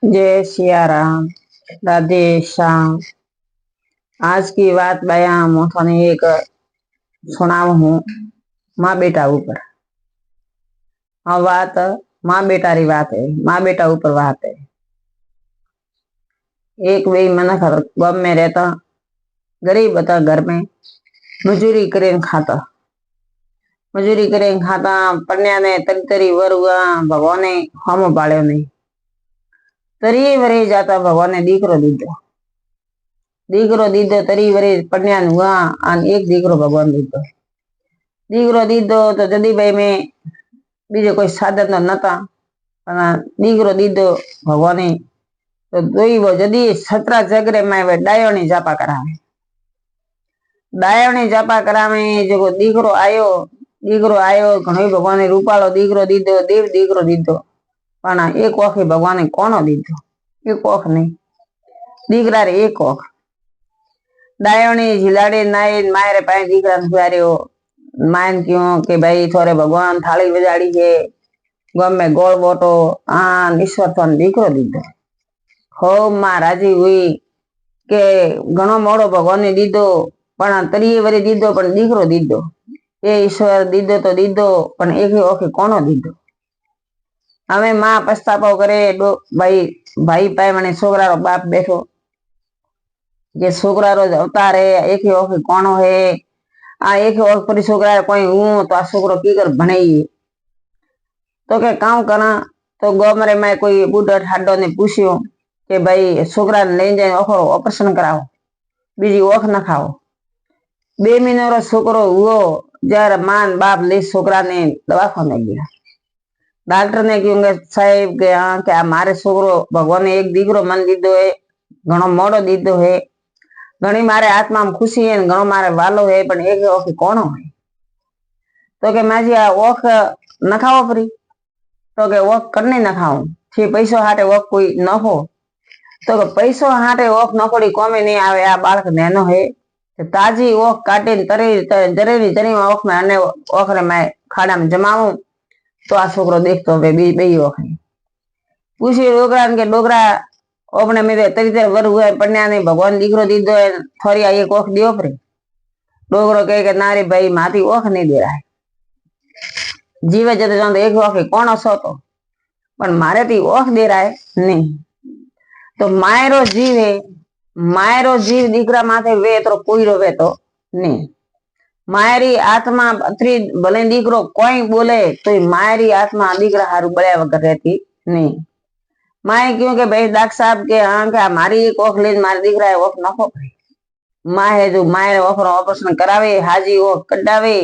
जय सिया राम। राधे श्याम। आज की बात बयां मैं थाने एक सुनाव हूँ माँ बेटा ऊपर। हाँ, बात माँ बेटा री बात है, माँ बेटा ऊपर बात है। एक वे मनक गांव में रहता, गरीब था, घर में मजूरी करें खाता, मजूरी करें खाता। पन्या ने तरी तरी वर हुआ, भगवान ने हम पाल्यो नहीं। तरी वरे जाता भगवान ने दीकरो दीधो, दीकरो दीधो तरी वरे पन्या हुआ और एक दीकरो भगवान दीधो। दीकरो दीधो तो जदी भाई में बीजो कोई साधन तो नता, दीकरो दीधो भगवान तो दोई वो जदी 17 जगरे में वे डायोनी जापा करावे, डायोनी जापा करावे। जो दीकरो आयो घणो भगवान ने रूपालो दीकरो दीधो, देव दीकरो दीधो, पण एक वख भगवान ने कोनो दीधो, एक वख नहीं, दीकरा रे एक वख। डायोनी झिलाड़े नाई मायरे पाए दीकरा ने हुआर्यो। मायन क्यों के भाई थोड़े भगवान थाली बजाड़ी है, गम में गोल बोटो ईश्वर तो दीकरो दीधो। हो मां राजी हुई के घणो मोड़ो भगवान ने दीधो, पण तरीए वरी दीधो, पण दीकरो दीधो। ए ईश्वर दीधो तो दीधो, पण एक वखे कोनो दीधो। हमें मां पछतापो करे, भाई भाई पाए मने छोकरा रो बाप बैठो के छोकरा रो अवतार है, एक वखे कोनो है। आ एक वक्त पर छोकरा कोई हूँ तो आ छोकरो की कर भणाई तो के काम करा। तो गोमरे में कोई बूढ़ो ठाडो ने पूछ्यो के भाई छोकरा ने लई जाए ओखरो ऑपरेशन कराओ, बीजी ओख न खाओ। 2 महीना रो छोकरो हुओ, जયારે मान बाप ले छोकरा ने दवाखाने गया। डॉक्टर ने क्यों साहेब के हाँ के आ मारे छोकरो भगवान ने एक दीकरो मन दीधो है, घणो मोड़ो दीधो है, घणी मारे आत्मा में खुशी है, घणो मारे वालो है, पण एक ओख कोनो है। तो के माजी आ ओख न खाओ फ्री, तो के ओख करने न खाओ छे पैसो हाटे ओख कोई न हो। तो के पैसो हाटे ओख न कोड़ी कोमे नहीं आवे। आ बालक नेनो है, ताजी ओख काटे तरे जरेरी जरी ओख में अने ओख रे मैं खाड़ा में जमाऊं तो आ छोकरो देखतो वे बे ओख पूछी डोगरा के डोगरा ओपने मेरे तरीते वर हुए पन्या ने भगवान दीकरो दीधो है, थोड़ी एक ओख दियो परे। डोगरो कहे के नारी भाई माती ओख नहीं दे रहा है, जीवे जते जान एक ओख कौन असो तो, पण मारे ती ओख दे रहा है नहीं। तो मायरो जीव है, मायरो जीव दीकरा माथे वे तो कोई रो वे तो नहीं। मायरी आत्मा अतरी भले दीकरो कोई बोले तो मायरी आत्मा दीकरा हारू बळ्या वगर रहती नहीं। माए क्यों के भाई डॉक्टर साहब के हाँ के मारी एक ओख ले मारे दीकरा है ओख नखो माँ है जो माए ओख रो ऑपरेशन करावे, हाजी ओख कटावे,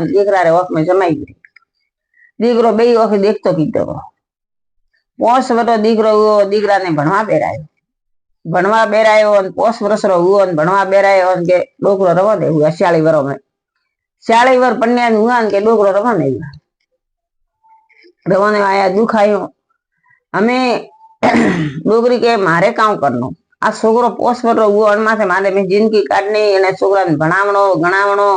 दीकरा रे ओख में जमाई गई। दीकरो बे ओख देखतो कीतो 5 वर्ष दीकरो हुओ, दीकरा ने भणवा बेरायो, भणवा बेरायो 5 वर्ष रो हुओ, भणवा बेरायो के डोकरो रवा दे हुआ 40 वर्ष में, 40 वर्ष पन्या हुआ के डोकरो रवा नहीं हुआ। रवाने आया दुखायो, हमें डोगरी के मारे काम करनो। आ छोकरो 5 वर्ष हुओ अनमाथे मारे में जिंदगी काटनी अने छोकरा ने भणावणो गणावणो।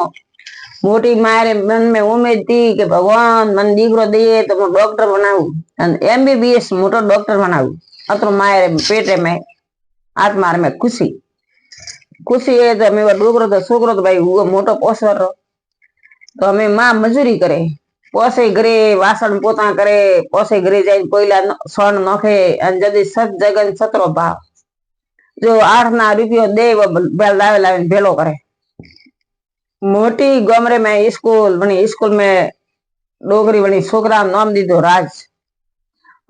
मोटी मारे मन में उम्मीद थी कि भगवान मन दीकरो दे तो मैं डॉक्टर बनाऊं अने एमबीबीएस मोटो डॉक्टर बनाऊं। अतरो मारे पेटे में आत्मा में खुशी खुशी है तो मैं डोकरो तो छोकरो तो भाई हुओ मोटो 5 वर्ष तो हमें मां मजूरी करे, पोसे घरे वासन पोता करे, पोसे घरे जाए कोयला सोन नखे अने जदी 7 जगन 17 भाव जो 8 ना रुपयो दे वो लावे लावे भेलो करे। मोटी गमरे में स्कूल बनी, स्कूल में डोगरी बनी छोकरा नाम दीधो राज,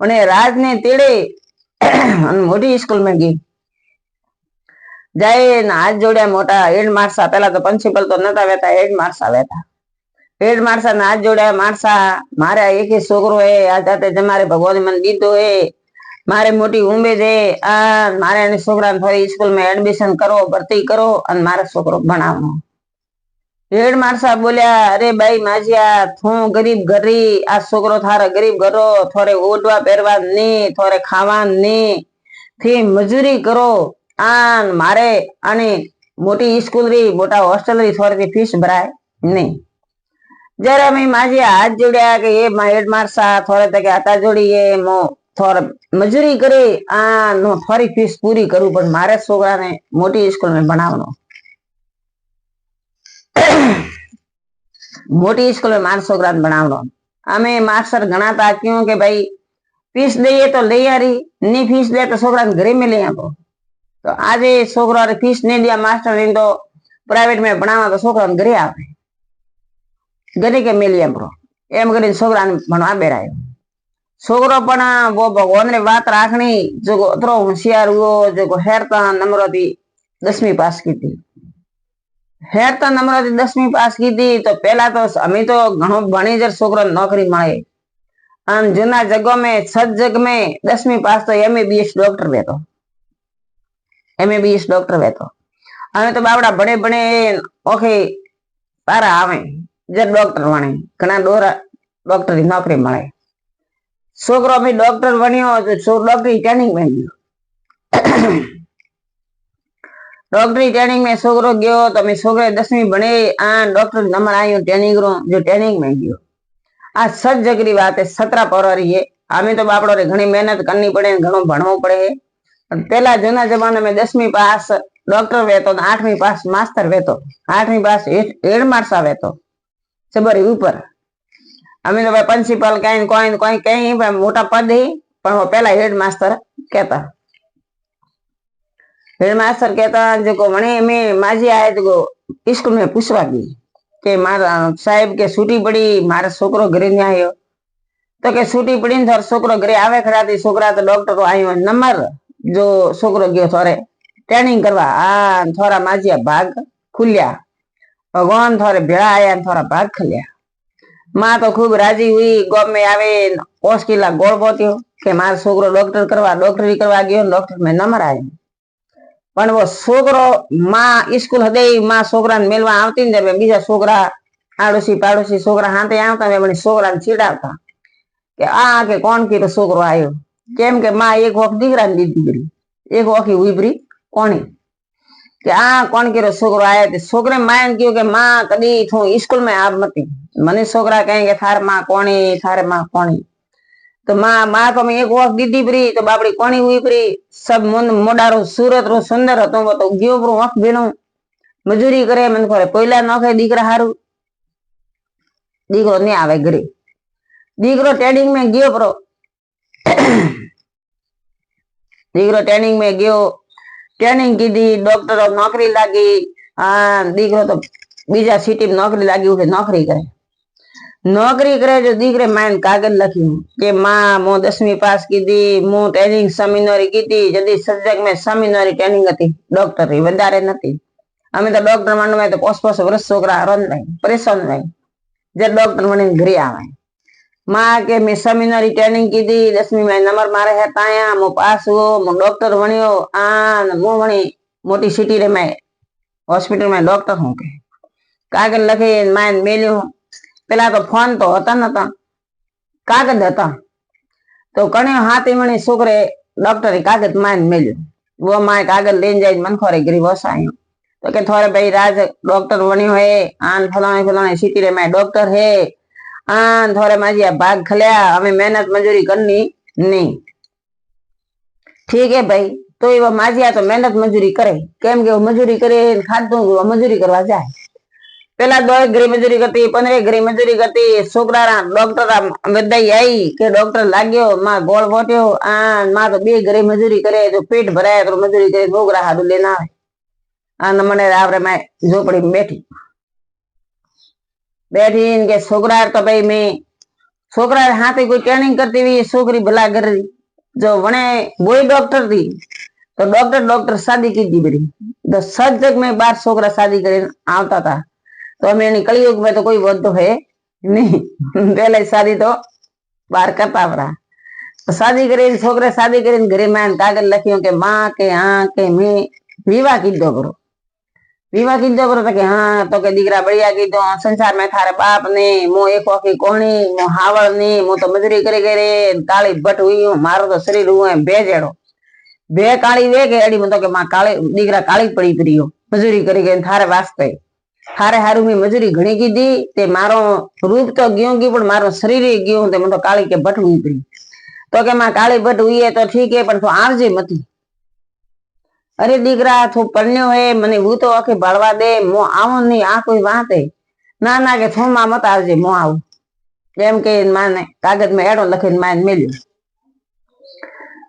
उन्हें राज ने तेड़े मोटी स्कूल में गई जाए हाथ जोड़िया मोटा हेड मार्सा, पहला तो प्रिंसिपल तो नता वेता, हेड मार्सा वेता। हेड मार्सा ने हाथ जोड़िया, मार्सा मारे एक ही छोकरो है, आज जाते जमारे भगवान मन दीधो है, मारे मोटी उम्मीद है, मारे छोकरा थोड़ी स्कूल में एडमिशन करो, भर्ती करो और मारे छोकरो भणावो। हेड मार्सा बोलिया अरे भाई माजिया थू गरीब घरी, आ छोकरो थारे गरीब घरो, थोड़े ओढ़वा पहरवा नहीं, थोड़े खावा नहीं, थी मजूरी करो आन मारे आने मोटी स्कूल री मोटा हॉस्टल री थोड़ी फीस भराय नहीं। जरा मैं माजिया हाथ जोड़िया कि ये हेड मार्सा थोड़े तक हाथा जोड़ी है, मो થોર મજૂરી કરે આ નો થોડી ફીસ પૂરી કરું, પણ મારે છોકરાને મોટી સ્કૂલ में ભણાવવાનો, મોટી स्कूल में मार छोकरा बनावनो। અમે मास्टर गणाता क्यों के भाई फीस दઈએ तो લઈ આરી, ની फीस दे तो छोकरा घरे में ले आपो। तो आज छोकरा फीस नहीं दिया मास्टर ने तो प्राइवेट में भणावा तो छोकरा घरे आवे, घरे के मिली आपो एम કરીને छोकरा भणवा बेरायो। छोकरो पण वो भगवान ने बात राखनी जो अतरो होशियार हुओ, जो हेरता नंबर थी 10वीं पास की थी, हेरता नंबर थी 10वीं पास की थी। तो पहला तो अमी तो घणो भणी जर छोकरो नौकरी मळे, आम जूना जगह में 6 जग में 10वीं पास तो MBBS डॉक्टर वेतो, MBBS डॉक्टर वेतो। हमें तो बावड़ा बड़े बड़े ओके सारा आवे जब डॉक्टर बने, घना डोरा डॉक्टर की नौकरी मळे। छोकरो भी डॉक्टर बनियो तो डॉक्टरी ट्रेनिंग में गयो, डॉक्टरी ट्रेनिंग में छोकरो गयो तो मैं छोकरे 10वीं भणे आ डॉक्टर नंबर आयो ट्रेनिंग रो, जो ट्रेनिंग में गयो आ 6 जगरी बात है, 17 पौरारी है। हमें तो बापड़ो रे घणी मेहनत करनी पड़े, घणो भणवो पड़े। पहला जूना जमाने में 10वीं पास डॉक्टर वेतो, 8वीं पास मास्टर वेतो, 8वीं पास हेड मास्टर वेतो सबरी ऊपर। हमें तो भाई प्रिंसिपल कहीं कोई कोई कहीं मोटा पद ही, पर वो पहला हेड मास्टर कहता, हेड मास्टर कहता जो वणे में माजी आए तो स्कूल में पूछवा गई के मारा साहेब के छुट्टी पड़ी, मारा छोकरो घरे नहीं आयो। तो के छुट्टी पड़ी ने थोड़ा छोकरो घरे आवे खरा थी, छोकरा तो डॉक्टर आयो नंबर जो छोकरो गयो थोड़े ट्रेनिंग करवा आ थोड़ा माजिया भाग खुलिया, भगवान थोड़े भेड़ा आया थोड़ा भाग खुलिया। माँ तो खूब राजी हुई, गांव में आवे कोस किला गोल बोत्यो के मार छोकरो डॉक्टर करवा डॉक्टरी करवा गयो, डॉक्टर में नंबर आयो। पण वो छोकरो माँ स्कूल हदे माँ छोकरा ने मेलवा आवती ने जब बीजा छोकरा आड़ोसी पाड़ोसी छोकरा हाथे आवता वे बने छोकरा ने चिड़ावता के आ के कौन की तो छोकरो आयो, केम के माँ एक वक्त दीकरा ने दीधी बरी, एक वक्त उभरी कोणी के आ कौन की छोकरो आयो। तो छोकरे माँ ने कहो के माँ कदी थू स्कूल में आप मती, मने छोकरा कहेंगे थार माँ कोणी थारे माँ कोणी। तो माँ तो मैं एक वक्त दीदी परी तो बापड़ी कोणी हुई परी, सब मोडारो सूरत रो सुंदर हतो, वो तो गयो परो वक्त भेणो मजूरी करे, मन को पहला नौकरी दीकरा हारू, दीकरो नहीं आवे घरे, दीकरो ट्रेनिंग में गयो परो, दीकरो ट्रेनिंग में गयो, ट्रेनिंग की दी डॉक्टर नौकरी लागी। हाँ दीकरो तो बीजा सिटी में नौकरी लागी, उसे नौकरी करे, नौकरी करे जो दीकरे मायन कागज लख्यू के माँ मो 10वीं पास की दी, मु ट्रेनिंग सेमिनरी की थी, जदी सब्जेक्ट में सेमिनरी ट्रेनिंग थी, डॉक्टर री वधारे नथी। हमें तो डॉक्टर मन में तो 5-5 वर्ष छोकरा रन भाई परेशान भाई जब डॉक्टर बने घरे आवे। माँ के मैं सेमिनरी ट्रेनिंग की थी, 10वीं में नंबर मारे है ताया मु पास हुओ, मु डॉक्टर बनियो, आ मु बनी मोटी सिटी रे मैं हॉस्पिटल में डॉक्टर हूं के कागज लखे मायन मेल्यो। पेला तो फोन तो होता नता, कागज था तो कणे हाथी मणी छोकरे डॉक्टर कागज मायन मेल्यो, वो माए कागज लेन जाए मनखोरे गरीब वसायो तो के थोड़े भाई राज डॉक्टर बनियो है, आन फलाने फलाने सिटी रे मैं डॉक्टर है, आन थोड़े माजी भाग खलिया, हमें मेहनत मजूरी करनी नहीं। ठीक है भाई, तो ये माजिया तो मेहनत मजूरी करे, केम के वो मजूरी करे खादू वो मजूरी करवा जाए। पेला 2 घरी मजूरी करती, 15 घरी मजूरी करती, छोकरा डॉक्टर बधाई आई के डॉक्टर लाग्यो, माँ गोल बोट्यो, आ माँ तो 2 घरी मजूरी करे, जो पेट भराया तो मजूरी करे, छोकरा हाडू लेना आवे। आ नमने आपरे मैं झोपड़ी में बैठी बैठी इनके छोकरा तो भाई मैं छोकरा हाथे कोई ट्रेनिंग करती हुई छोकरी भला कर रही, जो वने वही डॉक्टर थी तो डॉक्टर शादी की दी बरी, तो 7 जग में 12 छोकरा शादी करे आवता था। तो हमें कलयुग में तो कोई बोध तो है नहीं, पहले शादी तो बाहर करता पड़ा। तो शादी करी छोकरे शादी करी घरे में कागज लखियो के माँ के हाँ के मैं विवाह की दो करो, विवाह की दो करो तो के हाँ तो के दीकरा बढ़िया की दो, संसार में थारे बाप ने मु एक वकी कोणी मु हावड़ नी मु तो मजूरी करे करे काली बट हुई हूँ, मारो तो शरीर हुए बेजेड़ो बे काली वे के अड़ी मतलब के माँ काली दीकरा काली पड़ी पड़ी हो मजूरी करे गए थारे वास्ते, थारे हारू में मजूरी घणी की दी ते मारो रूप तो गयो की पण मारो शरीर गयो ते मतलब काली के बट हुई पड़ी। તો કે માં કાળી ભટ્ટ ઉઈએ તો ઠીક હે પણ તું આવજે મતી। अरे दीकरा थो पढ़नो है मने वो तो आके बड़वा दे मो आवो नहीं आ कोई बात है ना ना के थो मा मत आवजे मो आव एम के माने कागज में एड़ो लखीने माने मेल्यो।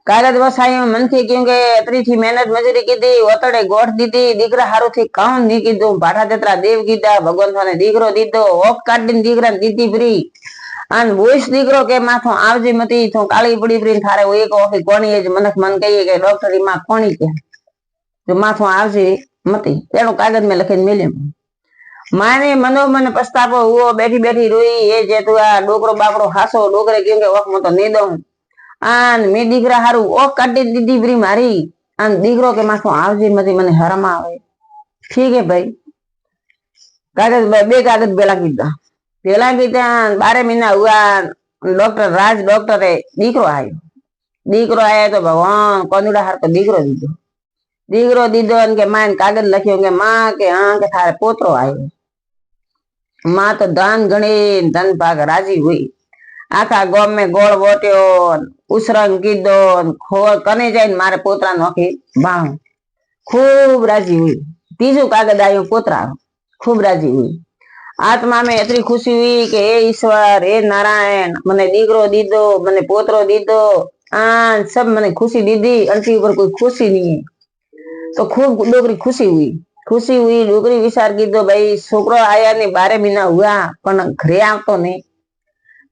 कागज वसायो मन थी क्योंकि अतरी थी मेहनत मजूरी कीधी ओतड़े गोठ दीधी दीकरा हारू थी काउन नहीं कीधो भाटा जतरा देव कीधा भगवान थाने दीकरो दीधो ओक काढीने दीकरा दीधी फ्री अन वोइस दीकरो के माथो आवजे मती थो काली पड़ी पड़ी थारे वो एक ओके कोणी ज मनक मन कहिए के डॉक्टरी मां कोणी के जो माथो आवजे मती एनो कागज में लखीने मेल्यो। माने मनो मन पछतावो हुओ बैठी बैठी रोई ए जे तू आ डोकरो बाकरो हासो डोकरे क्योंकि ओक मो तो नहीं दऊं आन मैं दीकरा हारू ओक काढी दीधी फ्री मारी अन दीकरो के माथो आवजे मती मने शरम आवे। ठीक है भाई कागज बे कागज बेला कीधा 12 महीना हुआ डॉक्टर राज डॉक्टर है दीकरो आया तो भगवान कोनुड़ा हार तो दीकरो दीदो के मां कागज लख्यो के मां के हाँ के थारे पोतरो आयो। मां तो दान गणी धन भाग राजी हुई आखा गाम में गोल वोट्यो उसरंग कीधो खोर कने जाइन मारे पोतरा नोखी बाणो खूब राजी हुई। तीजो कागज आयो पोतरा खूब राजी हुई आत्मा में इतनी खुशी हुई कि हे ईश्वर हे नारायण मने दीकरो दीदो मने पोतरो दीदो आ सब मने खुशी दीदी अंती ऊपर कोई खुशी नहीं है तो खूब डोकरी खुशी हुई डोकरी विचार कीधो भाई छोकरो आया ने 12 महीना हुआ पण घरे आवतो नहीं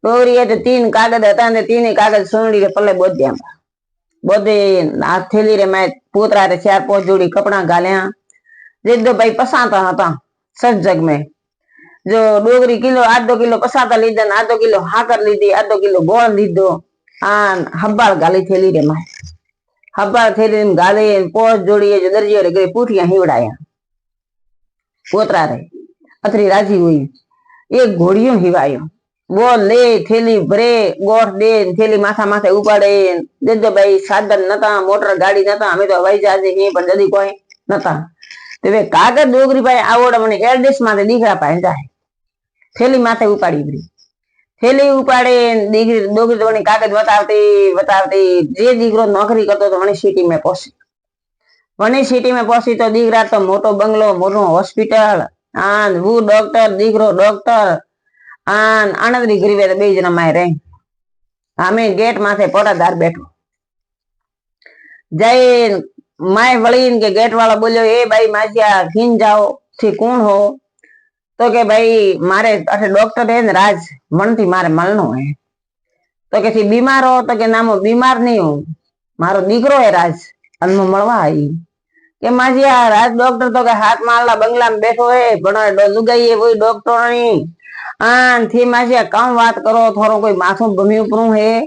डोकरी तो 3 कागज हता ने 3 कागज सोनड़ी रे पल्ले बोध्या बोधे हाथ थेली रे मैं पोतरा रे 4-5 जोड़ी कपड़ा घाल्या दीदो भाई पसाता हता सच जग में जो डोगरी किलो आधो किलो पसाता लीधा ने आधो किलो हाकर लीधी आधो किलो गोळ लीधो आन हब्बाळ गाली थेली रे मां हब्बाळ थेली में गाली पोच जोड़ी जो दर्जियो रे गई पूठिया हिवड़ाया पोतरा रे अतरी राजी हुई एक घोड़ियो हिवायो वो ले थेली भरे गोठ दे थेली माथा माथे उपाड़े दे भाई साधन नता मोटर गाड़ी नता हमें तो हवाई जहाज ही पर जदी कोई नता ते कागज डोगरी भाई आवड़ मने एरदेश माथे दीकरा पाए जाए थेली माथे उपाड़ी भरी थेली उपाड़े दीकरी डोगरी तो कागज बतावती जे दीकरो नौकरी करतो तो वणी सिटी में पहुंची तो दीकरा तो मोटो बंगलो मोटो हॉस्पिटल आन वो डॉक्टर दीकरो डॉक्टर आन आनंदरी गरीबे तो 2 जना माय रहे हमें गेट माथे पोटादार बैठो जय माय वळीन के गेट वाला बोलियो ए भाई माजिया खीन जाओ थी कौन हो तो के भाई मारे अठे डॉक्टर है राज मन थी मारे मलनो है तो के थी बीमार हो तो के नामो बीमार नहीं हो मारो दीकरो है राज अनमो मळवा आई के माजिया राज डॉक्टर तो के हाथ मारला बंगला में बैठो है पण लुगाई है वही डॉक्टर नहीं आन थी माजिया काम बात करो थोरो कोई माथो बमी उपरू है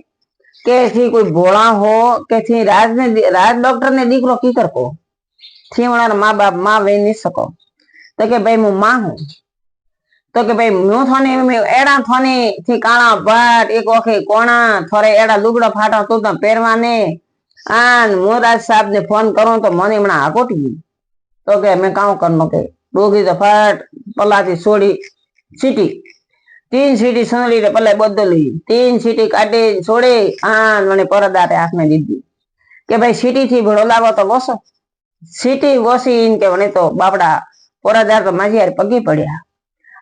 के थी कोई भोळा हो के थी राज डॉक्टर ने दीकरो की करको थी वणा मां बाप मां वे नहीं सको तो के भाई मु मां हूं तो के भाई मु थाने में एड़ा थाने थी काला भाट एक ओखे कोणा थोड़े एड़ा लुगड़ा फाटा तो पेरवाने आन मोराज साहब ने फोन करो तो मने मणा आकोटी तो के मैं काऊ करनो के डोगी तो फट पलाती छोड़ी सीटी 3 सीटी सुनली रे पल्ले बदली 3 सीटी काटे छोड़े आन मने परदारे हाथ में दीदी के भाई सीटी थी भड़ो लागो तो वसो सीटी वसी इनके वने तो बापड़ा परदार तो माजी यार पगी पड़या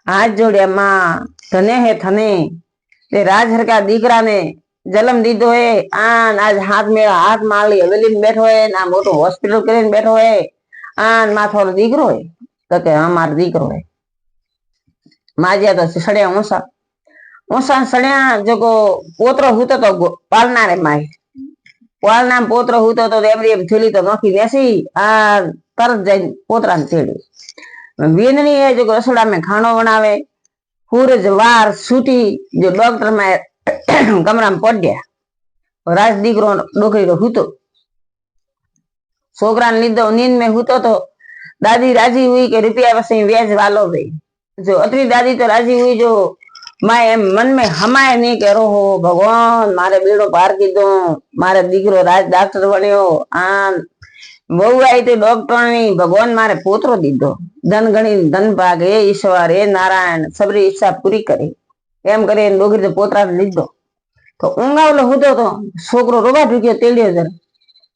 हाथ जोड़े मां धने है थने ते राजहर का दीकरा ने जन्म दीधो है आन आज हाथ मेरा हाथ मार ली हवेली में बैठो है ना मोटो हॉस्पिटल करीने बैठो है आन माथो दीकरो है तो के हमार दीकरो है माजिया तो सड़िया ऊंसा सड़िया जो पोतरो हूतो तो पालना रे माई पालना पोतरो हूतो तो एमरी थेली तो नोखी बेसी आ तरत जाई पोतरा ने तेड़ी वीननी है जो रसोड़ा में खानो बनावे सूरज वार सूटी जो डॉक्टर में कमरा में पड्या राज दीकरो डोकरी रो हूतो छोकरा ने लीधो नींद में हूतो तो दादी राजी हुई के रुपया वसी व्याज वालो भाई जो अतरी दादी तो राजी हुई जो मैं मन में हमाए नहीं करो हो भगवान मारे बेड़ो पार की दो मारे दीकरो राज डॉक्टर बन्यो आन बहु आई तो डॉक्टर नहीं भगवान मारे पोतरो दीधो धन गणी धन भाग हे ईश्वर हे नारायण सबरी इच्छा पूरी करे एम करे डोगरी तो पोतरा लीधो તો ઊંઘાવલો હુતો તો છોકરો રોવા ઢૂક્યો તેડ્યો જરા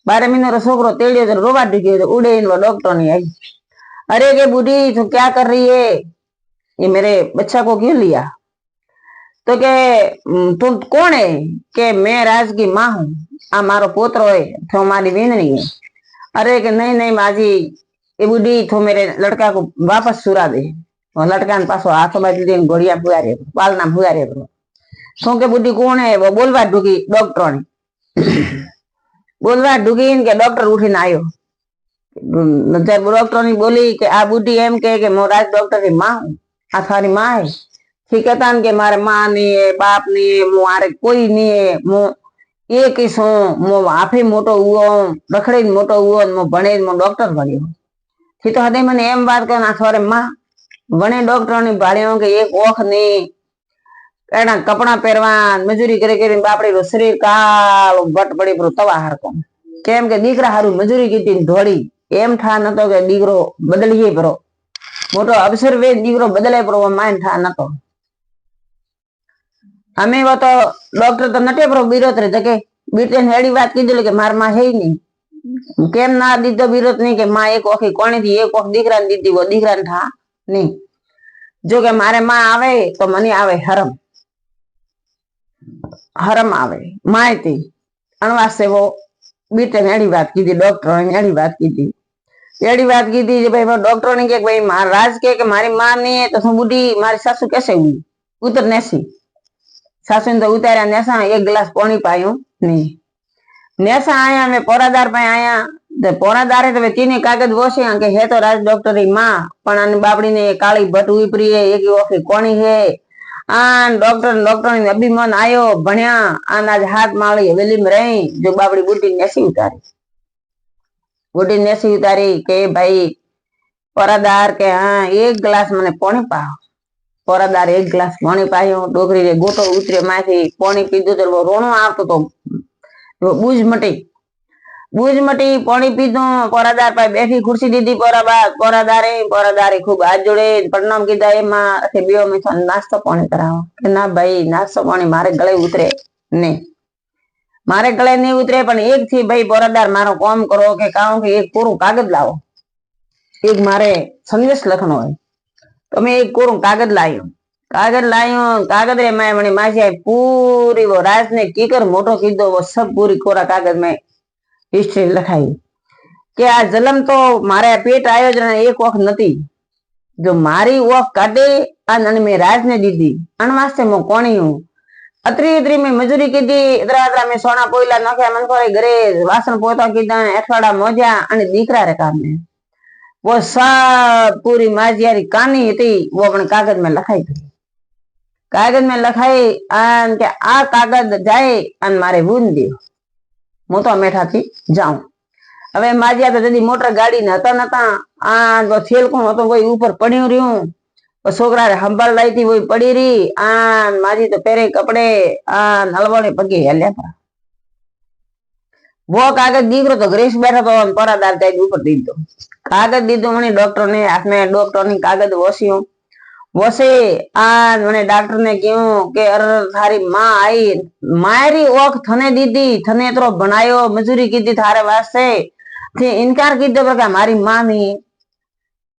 12 મहीने છોકરો તેડ્યો જરા રોવા ઢૂક્યો उड़े डॉक्टर नहीं आई। अरे के बूढ़ी तू क्या कर रही है? ये मेरे बच्चा को क्यों लिया? तो के तुम कौन है? के मैं राज की माँ हूँ, आ मारो पोतरो है तो हमारी वीणनी है। अरे के नहीं नहीं माजी, ये बूढ़ी तो मेरे लड़का को वापस सुरा दे। और लड़का ने पासो हाथ में घोड़िया फुआरे पालना फुआरे तो के बूढ़ी कौन है? वो बोलवा ढूकी डॉक्टर ने बोलवा ढूकी के डॉक्टर उठीने आयो। डॉक्टर ने बोली कि आ बूढ़ी एम के मो राज डॉक्टर की माँ हूँ, आ थारी माँ है। ठीक है के मारे माँ नहीं है, बाप नहीं है, मारे कोई नहीं है, मो एक ही सो मो आपे मोटो हुओ रखड़े मोटो हुओ मो भणे मो डॉक्टर बन्यो। थी तो हदे मने एम बात करना थारे माँ वणे डॉक्टर ने भाड़ियों के एक ओख नहीं एना कपड़ा पहरवा मजूरी करे बापड़ी रो शरीर कालो बट पड़ी पर तवा हरको केम के दीकरा हारू मजूरी कीती धोड़ी एम ठा नतो के दीकरो बदलीए परो मोटो अवसर वे दीकरो बदले परो माइन ठा नतो। अमे वो तो डॉक्टर तो नटे परो बीरोत रे जके बीटे हेड़ी बात कीधुं के मार मां है नहीं केम ना दीधो बीरोत नहीं के मां एक ओखी कोणी थी एक ओख दीकरा ने दीधी वो दीकरा ने ठा नहीं जो के मारे मां आवे तो मने आवे हरम हरम आवे माए थी अनवासे वो बीटे ने एड़ी बात कीधी डॉक्टर ने एड़ी बात कीधी एड़ी बात कीधी जे भाई डॉक्टर ने के भाई महाराज के मारी मां नहीं है तो तू बूढ़ी मारी सासू कैसे हुई उतर नेसी सासू ने तो उतारा नेसा एक गिलास पानी पायो नहीं नेसा आया मैं पोरादार पे आया तो पोरादारे तो तीन कागज वोसे के है तो राज डॉक्टर की मां पण बापड़ी ने काली भट उपरी है एक ओखी कोणी है आन डॉक्टर ने अभिमान आयो भण्या आन आज हाथ माली हवेली में रही जो बापड़ी बूढ़ी नेसी उतारी के भाई पोरादार के हाँ एक गिलास मने पानी पाओ। पोरादार एक गिलास पानी पायो डोकरी रे गोटो उतरे माथी पानी पीधो तो वो रोणो आवतो तो वो बूझ मटी पानी पीधो पोरादार पाए बैठी कुर्सी दीधी पोरादारे खूब हाथ जोड़े प्रणाम कीधा एमा अथे बेओ में नास्तो पानी करावो के ना भाई नास्तो पानी मारे गळे उतरे नहीं मारे गळे नहीं उतरे पण एक थी भाई पोरादार मारो काम करो के कहूं के एक कोरू कागज लावो एक मारे संदेश लखनो है तो मैं एक कोरू कागज लायो कागज रे मैं मने मासी पूरी वो राज ने कीकर मोटो कीधो वो सब पूरी कोरा कागज में हिस्ट्री लखाई के आ जन्म तो मारे पेट आयो ज एक वक्त नती जो मारी वक्त काटे अन में राज ने दीदी अन वास्ते मो कोणी हूं अतरी में मजूरी कीधी इधरा में सोना पोईला नाख्या मनखोरे घरे वासन पोता कीधा अठवाड़ा मोजा अने दीकरा रे काम में वो सब पूरी माजियारी कहानी थी वो अपने कागज में लखाई थी कागज में लखाई अन के आ कागज जाए अन मारे बूंद दियो मु तो मेठा थी जाऊं હવે માजिया तो जदी मोटर गाड़ी नता आ तो थेल को तो वही ऊपर पड़ियो रह्यो छोकरा रे हंबाल लाई थी वही पड़ी रही आ माजी तो पहरे कपड़े आ नलवाड़े पगे हल्या था वो कागज दीकरो तो ग्रेस बैठा तो परादार जाई ऊपर दीधो कागज दीधो मने डॉक्टर ने हाथ में डॉक्टर ने कागज वोसियो वसे आ मने डॉक्टर ने क्यों के अर थारी मां आई मारी ओख थने दीदी थने तो बनायो मजूरी कीधी थारे वास्ते थी इनकार कीधो के मारी मां नहीं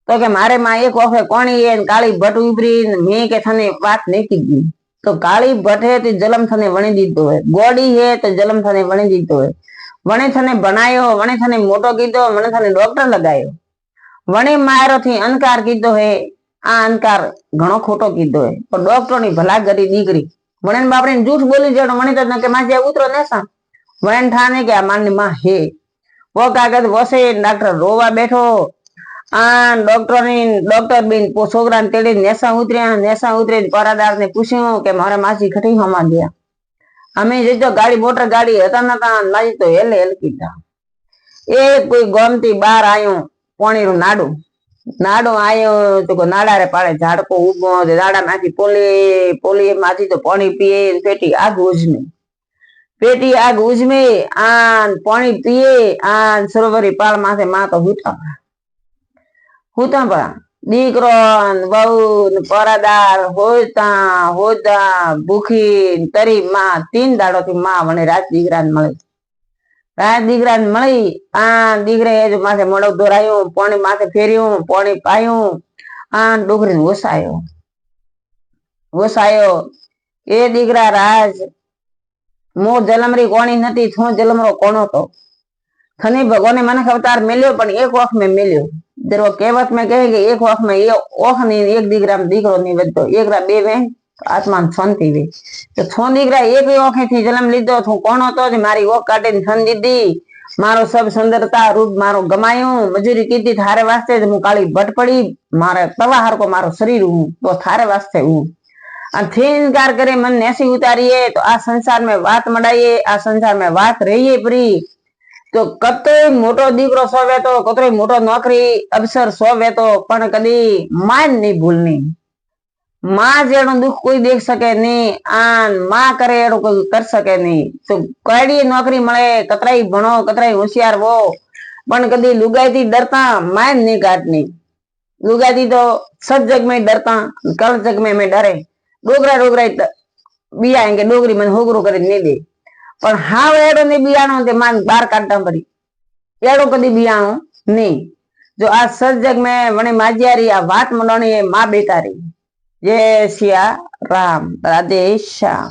तो के मारे मां एक ओखे कोणी है काली भट उभरी मैं के थने बात नहीं कीधी तो काली भट है तो जलम थने वणी दीधो है गोड़ी है तो जलम थने वणी दीधो है वणे थने बनायो वणे थने मोटो कीधो वणे थने डॉक्टर लगायो वणे मारो थी अनकार कीधो है आ अनकार घणो खोटो कीधो है पर डॉक्टर नी भला गरी दीकरी वणे बापरे झूठ बोली जणो वणे तो के माजे उतरो नेसा वणे ठाने के आ मानी मां है वो कागज वसे डॉक्टर रोवा बैठो आ डॉक्टर बीन छोकरा ने तेड़ी नेसा उतरे परादार ने पूछ्यो के मारे मासी खटी हमा दिया हमें जो गाड़ी मोटर गाड़ी हता नता माजी तो हेल कीधा एक कोई गोमती बार आयो पानी रू नाडो आयो तो नाडा रे पाड़े झाड़को उबो नाडा माथी पोली माथी तो पानी पीए पेटी आग उजमे आन पानी पिए आन सरोवरी पाल माथे मां तो हुता पड़ा દીકરો બહુ પરાદાર હોતા હોતા ભૂખી તરી માં 3 દાડો થી માં મને રાત દીકરાને મળી. રાત દીકરાને મળી આ દીકરે માથે મોડો દોરાયું, પોણી માથે ફેર્યું, પોણી પાયું, આ ડોકરીને ઓસાયો. એ દીકરા રાજ મો જલમરી કોણી નથી, છું જલમરો કોણો તો ખની ભગવાને મને અવતાર મેલ્યો પણ એક વખ મેં મેલ્યો. जरो कहेवत में कहे कि एक वक्त में ये ओख नहीं एक दीकरा में दीकरो नहीं बचतो, एक रा बे वे आत्मा शांति वे तो छो दीकरा एक ओखे थी जन्म लीधो थू कोण होतो जे मारी ओख काटे छन दीदी मारो सब सुंदरता रूप मारो गमायो मजूरी कीधी थारे वास्ते हूँ काली भट पड़ी मारे तवा हर को मारो शरीर हूँ तो थारे वास्ते हूँ थी इनकार करे मन नेसी उतारीए तो आ संसार में बात मडाइए, आ संसार में बात रहीए परी तो कतो मोटो दीकरो सो वेतो, कतो मोटो नौकरी अवसर सो वेतो पण कदी मां नहीं भूलनी। मां जेड़ो दुख कोई देख सके नहीं, आन मां करे एड़ो कोई कर सके नहीं। तो कड़ी नौकरी मळे, कतराई भणो, कतराई होशियार वो पण कदी लुगाई थी डरता मां नहीं काटनी। लुगाई थी तो सब जग में डरता, कल जग में डरे। डोगरा डोगरा बिया के डोगरी मन होगरो करे नहीं दे पण हाव एड़ो ने बियाणो ते मान बार काढता पड़ी एड़ो कदी बियाणो नहीं। जो आ सच जग में वणे माजियारी आ वात मंडोणी है मां बेटारी। जय सिया राम, राधे श्याम।